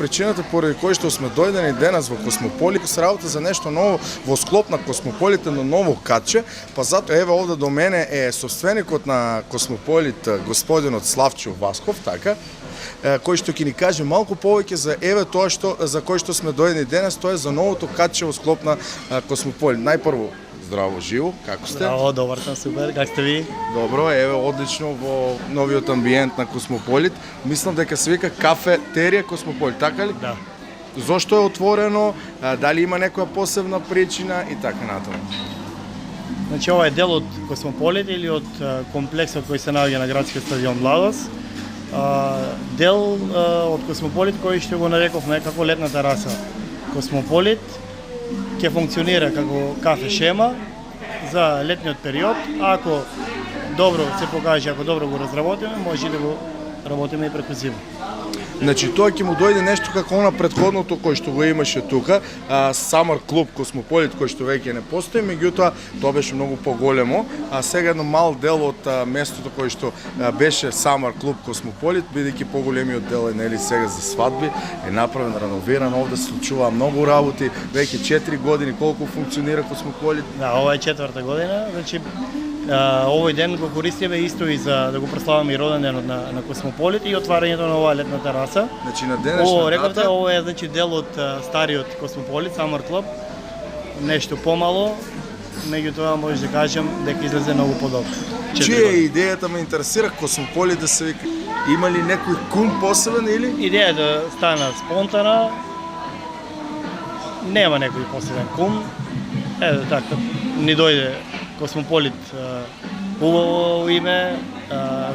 причината поради кој што сме дојдени денес во Космополит, се работа за нешто ново во склоп на Космополит, на ново катче, па затоа еве овде до мене е собственикот на Космополит, господинот Славчо Васков, така, кој што ќе ни каже малку повеќе за еве тоа што за кој што сме дојдени денес, тоа е за новото катче во склоп на Космополит. Најпрво здраво, живо, како сте? Здраво, добар сам, супер, как сте ви? Добро, еве одлично во новиот амбиент на Космополит. Мислам дека се вика кафетерија Космополит, така ли? Да. Зошто е отворено, дали има некоја посебна причина и така натаму? Значи, ова е дел од Космополит или од комплексот кој се наоѓа на градскиот стадион Младост. Дел од Космополит кој што го нарековме како летна тераса. Космополит ќе функционира како кафе шема за летниот период. Ако добро се покаже, ако добро го разработиме, може да го работиме и преку зима. Значи тоа ќе му дојде нешто како она претходното кој што го имаше тука, Summer Club Космополит кој што веќе не постои, меѓутоа тоа беше многу поголемо, а сега едно мал дел од местото кој што беше Summer Club Космополит, бидејќи поголемиот дел е нели сега за свадби, е направен, реновиран, овде се случува многу работи, веќе 4 години колку функционира Космополит. Да, ова е 4-та година, значи овој ден го користиме исто и за да го прославаме и роден денот на Космополит и отварањето на оваа летна тераса. Значи на денешна дата ова е значи дел од стариот Космополит Summer Club. Нешто помало, меѓутоа може да кажем дека излезе многу подобро. Чија е идејата, ме интересира Космополит да се вика? Има ли некој кум посебен или? Идејата стана спонтана. Нема некој посебен кум. Ето така, ни дојде Космополит убаво име,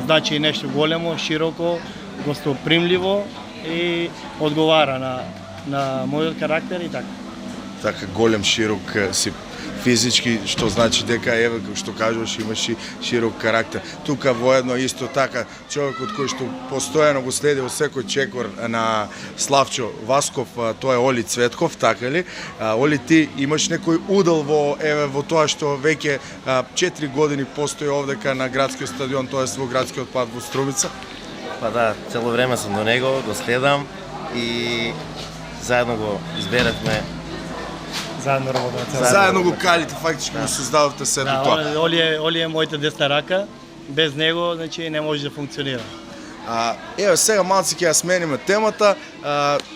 значи нешто големо, широко, гостопримливо и одговара на мојот карактер и така. Така голем, широк си физички, што значи дека еве како што кажуваш имаш и широк карактер. Тука воедно исто така човекот кој што постојано го следи во секој чекор на Славчо Васков, тоа е Оли Цветков, така ли? Оли, ти имаш некој удел во тоа што веќе 4 години постои овдека на градскиот стадион, тоа е во градскиот парк во Струмица? Па да, цело време сум до него, го следам и заедно го изберавме. Заедно работиме. Заедно го калите, фактички го создадовте сето тоа. Оли е мојата десна рака, без него значи не може да функционира. Еве сега малце ќе ја смениме темата.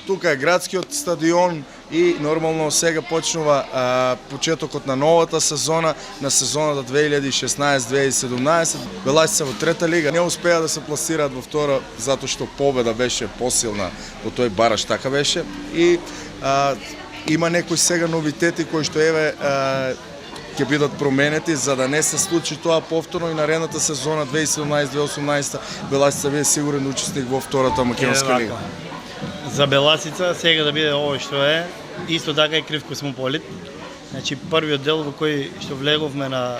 Тука е градскиот стадион и нормално сега почнува почетокот на новата сезона, на сезоната 2016-2017. Белачица во трета лига не успеа да се пласираат во втора затоа што победа беше посилна во тој бараж, така беше. И има некои сега новитети кои што еве ќе бидат променети за да не се случи тоа повторно и наредната сезона 2017-2018 Белачица биде сигурен учесник во втората македонска лига. За Белачица сега да биде ово што е, исто така е крив Космополит. Значи првиот дел во кој што влеговме на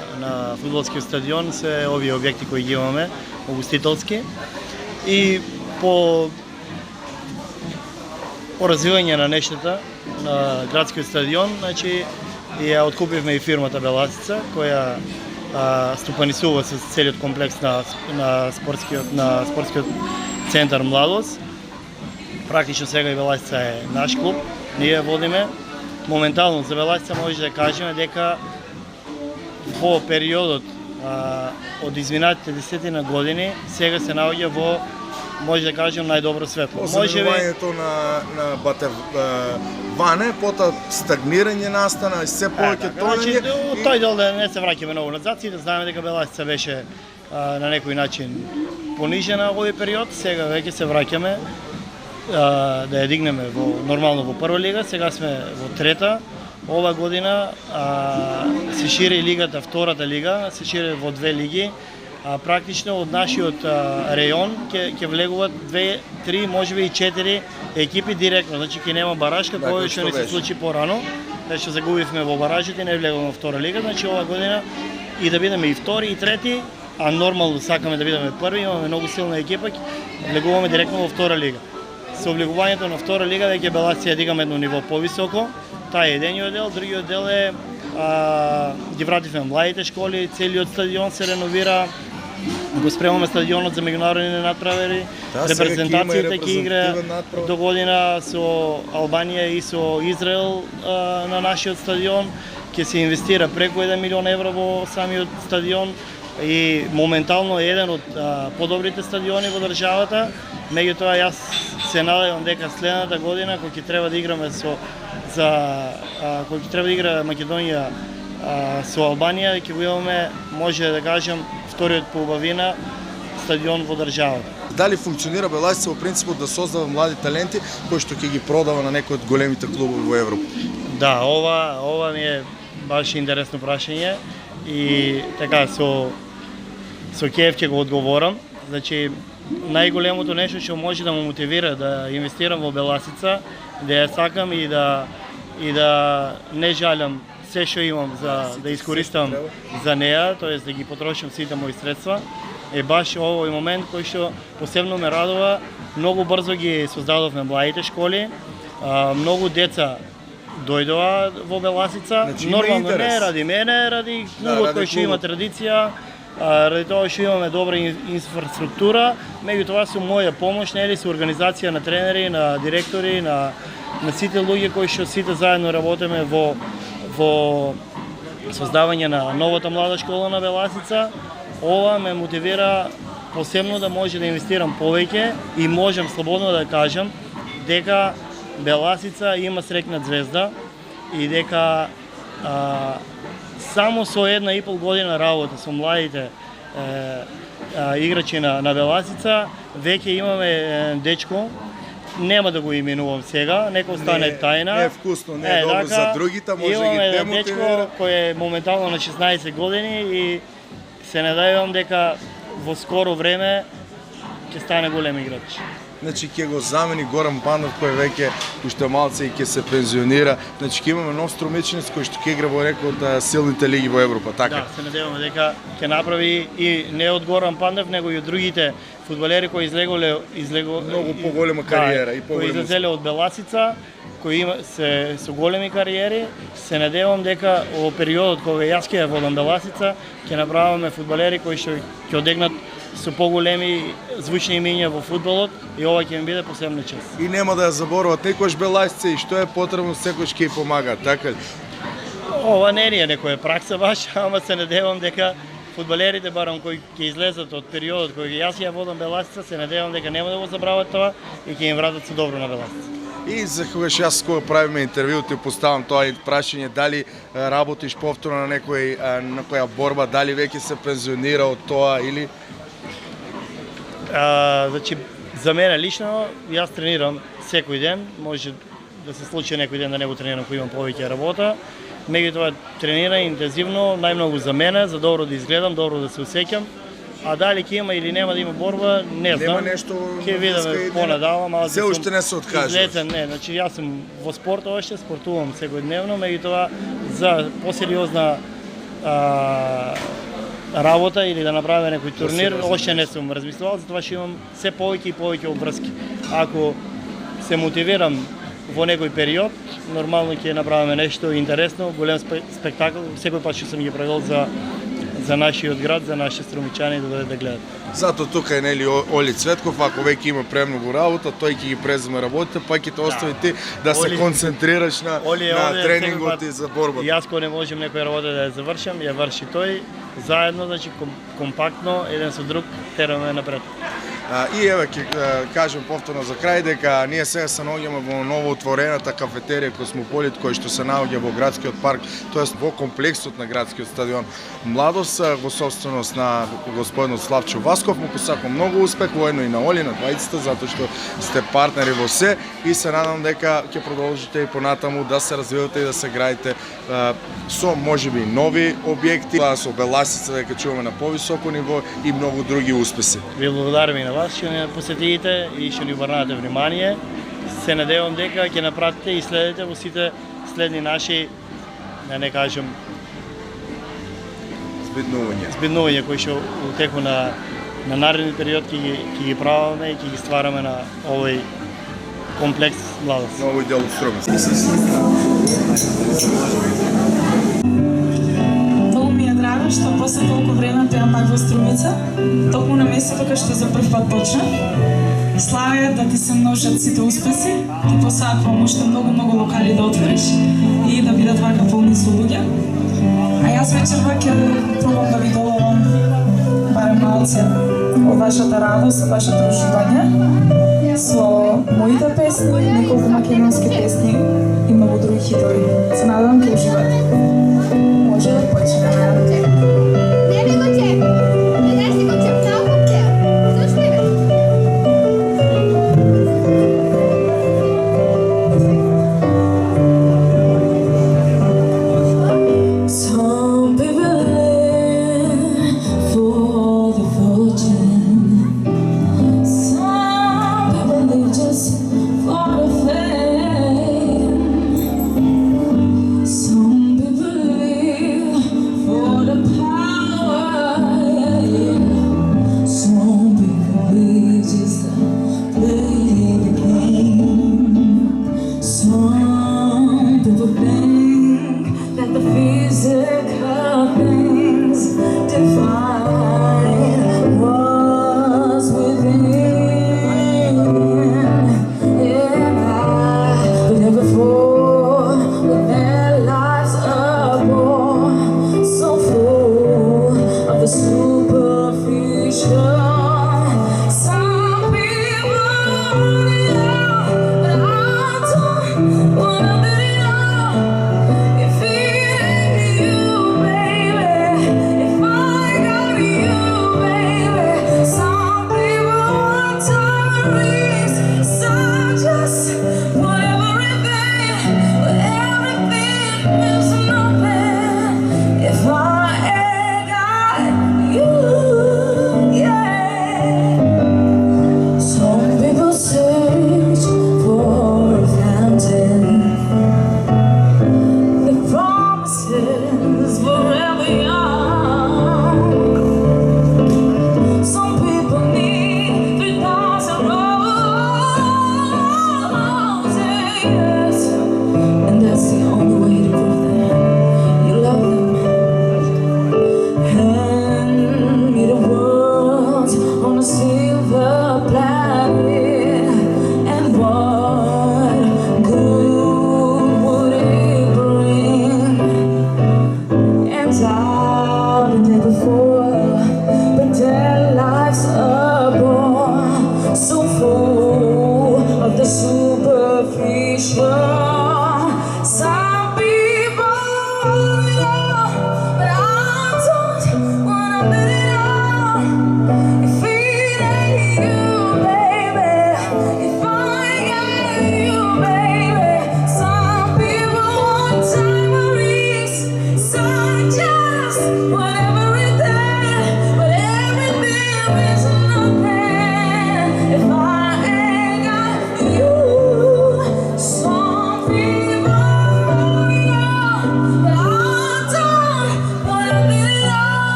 фудбалскиот стадион се овие објекти кои ги имаме, угостителски. И по развивање на нештата на градскиот стадион, значи ја откупивме и фирмата Белачица, која стопанисува со целиот комплекс на спортскиот центар Младост. Практично сега и Белачица е наш клуб, ние водиме. Моментално за Белачица може да кажеме дека во периодот од изминатите 10 години сега се наоѓа во, може да кажем, најдобро светло. Оземувањето на Ване, потоа стагнирање настана, се повеќе тонање. Значи, тој дел да не се враќаме многу назад, и да знаеме дека Белачица беше на некој начин понижена овој период, сега веќе се враќаме да ја дигнеме нормално во прва лига, сега сме во трета. Ова година се шири лигата, втората лига, се шири во 2 лиги. Практично од нашиот рејон ќе влегуваат 2, 3, можеби и 4 екипи директно, значи ќе нема баражка, кој што не се случи порано, што загубивме во баражите и не влегуваме во втора лига, значи ова година и да бидеме и втори и трети, а нормално сакаме да бидеме први, имаме многу силна екипа, влегуваме директно во втора лига. Со влегувањето на втора лига веќе Белачица ја дигаме едно ниво повисоко. Таа е едниот дел, другиот дел е ги вративме младите школи, целиот стадион се реновира, го спремаме стадионот за меѓународни надправери, Да, репрезентацијата ќе игра репрезентативен надправ. до година со Албанија и со Израел на нашиот стадион. Ќе се инвестира преку 1 милион евро во самиот стадион и моментално е еден од подобрите стадиони во државата. Меѓутоа јас се надевам дека следната година кога ќе треба да играме кога ќе треба да игра Македонија со Албанија, ќе го имаме, може да кажам, вториот по убавина стадион во државата. Дали функционира Беласица во принципот да создава млади таленти кои што ќе ги продава на некој од големите клубови во Европа? Да, ова ми е баш интересно прашање и така со кеф ќе го одговорам. Значи, најголемото нешто што може да ме мотивира да инвестирам во Беласица, да ја сакам и да не жалам се што имам за да искористам за неа, тоест да ги потрошам сите мои средства, е баш овој момент кој што посебно ме радува. Многу брзо ги создадовме младите школи, многу деца дојдоа во Беласица, Значи, има нормално интерес. не ради мене, ради клубот ради кој што има клубот. традиција, ради тоа што имаме добра инфраструктура, меѓутоа со моја помош, нели, со организација на тренери, на директори, на сите луѓе кои што сите заедно работиме во создавање на новата млада школа на Беласица. Ова ме мотивира посебно да може да инвестирам повеќе и можам слободно да кажам дека Беласица има срекна звезда и дека само со 1,5 година работа со младите играчи на Беласица веќе имаме дечко. Нема да го именувам сега, нека остане тајна. Не е вкусно, не е добро за другите, може да ги имаме демотивира. дечко кој е моментално на 16 години и се надевам дека во скоро време ќе стане голем играч. Значи ќе го замени Горан Пандов кој веќе уште малце и ќе се пензионира. Значи ќе имаме нов струмичниц кој што ќе игра во некој од силните лиги во Европа, така? Да, се надеваме дека ќе направи и не од Горан Пандов, него и од другите фудбалери кои излеголе Многу поголема кариера и кои поголем излезеле од Беласица, кои се со големи кариери. Се надевам дека во периодот кога јас ќе водам Беласица, ќе направиме фудбалери кои што ќе одегнат со поголеми звучни имиња во фудбалот и ова ќе ми биде посебна чест. И нема да ја заборават некојаш Беласица и што е потребно секојаш ќе ја помага, така ли? Ова не е некоја пракса баш, ама се надевам дека фудбалерите барам кои ќе излезат од периодот кој јас ја водам Беласица, се надевам дека нема да го забрават тоа и ќе им вратат со добро на Беласица. И за когаш јас кога правиме интервју ти поставам тоа прашање дали работиш повторно на некоја борба, дали веќе се пензионира од тоа или Значи, за мене лично, јас тренирам секој ден, може да се случи некој ден да не го тренирам кој имам повеќе работа. Меѓутоа тренирам интензивно, најмногу за мене, за добро да изгледам, добро да се осеќам. А дали ќе има или нема да има борба, не знам. Нема нешто ќе видиме понадалам, ама се уште не се откажуваш. Излетен, не, значи јас сум во спортот още, спортувам секојдневно, меѓутоа за посериозна работа или да направиме некој турнир, още не сум размислувал, затоа што имам се повеќе и повеќе обврски. Ако се мотивирам во некој период, нормално ќе направиме нешто интересно, голем спектакл, секој пат што сум ги правил за нашиот град, за нашите струмичани да дојдат да гледат. Зато тука е нели Оли Цветков, ако веќе има премногу работа, тој ќе ги преземе работите, па ќе те остави ти да се концентрираш на тренингот и за борбата. Јас кога не можем некоја работа да ја завршам, ја врши тој, заедно, значи компактно, еден со друг, тераме напред. И еве ќе кажем повторно за крај дека ние сега се наоѓаме во новоотворената кафетерија Космополит кој што се наоѓа во градскиот парк, тоест во комплексот на градскиот стадион Младост, во собственост на господинот Славчо Васков. Му посакувам многу успех воедно и на Оли, на двајцата, затоа што сте партнери во се и се надам дека ќе продолжите и понатаму да се развивате и да се градите со можеби нови објекти, со Беласица дека чуваме на повисоко ниво и многу други успеси. Ви благодарам и на вас што ни посетите и што ни обрнавате внимание. Се надевам дека ќе напратите и следите во сите следни наши, да не кажам, збиднувања кои што у теку на наредни период ќе ги правиме и ќе ги ствараме на овој комплекс Младост. На овој дел од Струмец. Многу ми е драго што после толку време пеам пак во Струмица, токму на местото кај што за прв пат почна. Славе да ти се множат сите успеси, ти посакувам уште многу локали да отвориш и да бидат вака полни со луѓе. А јас вечерва ќе пробам да ви доловам барем малце од вашата радост, од вашето уживање со моите песни, неколку македонски песни и многу други хитови. Се надевам ќе уживате.